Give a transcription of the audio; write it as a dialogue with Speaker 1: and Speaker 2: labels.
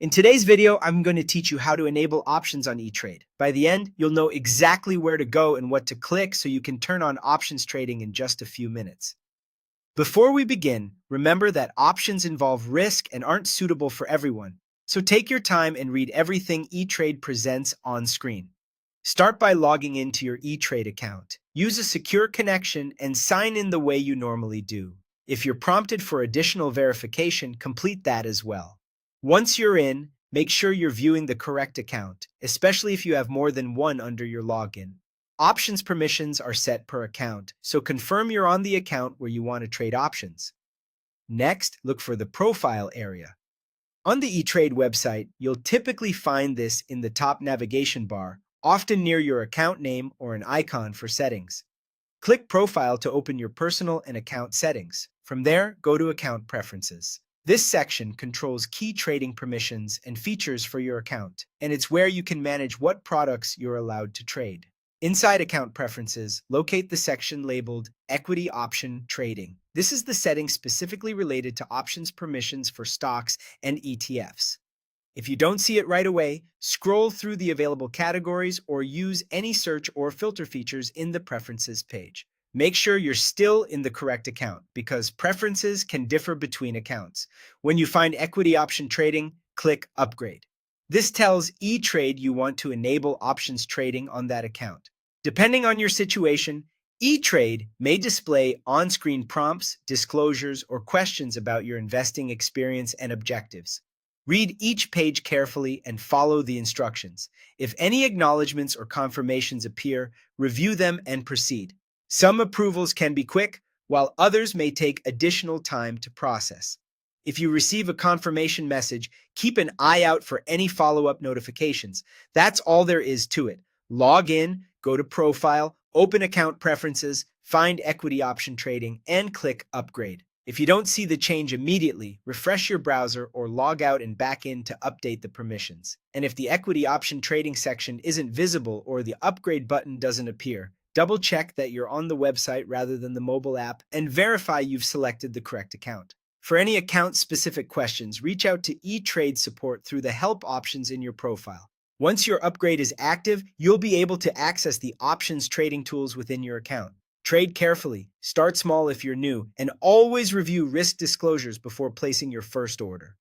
Speaker 1: In today's video, I'm going to teach you how to enable options on ETrade. By the end, you'll know exactly where to go and what to click so you can turn on options trading in just a few minutes. Before we begin, remember that options involve risk and aren't suitable for everyone, so take your time and read everything ETrade presents on screen. Start by logging into your ETrade account. Use a secure connection and sign in the way you normally do. If you're prompted for additional verification, complete that as well. Once you're in, make sure you're viewing the correct account, especially if you have more than one under your login. Options permissions are set per account, so confirm you're on the account where you want to trade options. Next, look for the profile area. On the ETrade website, you'll typically find this in the top navigation bar, often near your account name or an icon for settings. Click Profile to open your personal and account settings. From there, go to Account Preferences. This section controls key trading permissions and features for your account, and it's where you can manage what products you're allowed to trade. Inside Account Preferences, locate the section labeled Equity Option Trading. This is the setting specifically related to options permissions for stocks and ETFs. If you don't see it right away, scroll through the available categories or use any search or filter features in the Preferences page. Make sure you're still in the correct account because preferences can differ between accounts. When you find equity option trading, click Upgrade. This tells ETrade you want to enable options trading on that account. Depending on your situation, ETrade may display on-screen prompts, disclosures, or questions about your investing experience and objectives. Read each page carefully and follow the instructions. If any acknowledgments or confirmations appear, review them and proceed. Some approvals can be quick, while others may take additional time to process. If you receive a confirmation message, keep an eye out for any follow-up notifications. That's all there is to it. Log in, go to Profile, open Account Preferences, find Equity Option Trading, and click Upgrade. If you don't see the change immediately, refresh your browser or log out and back in to update the permissions. And if the Equity Option Trading section isn't visible or the Upgrade button doesn't appear, double-check that you're on the website rather than the mobile app and verify you've selected the correct account. For any account-specific questions, reach out to ETrade support through the help options in your profile. Once your upgrade is active, you'll be able to access the options trading tools within your account. Trade carefully, start small if you're new, and always review risk disclosures before placing your first order.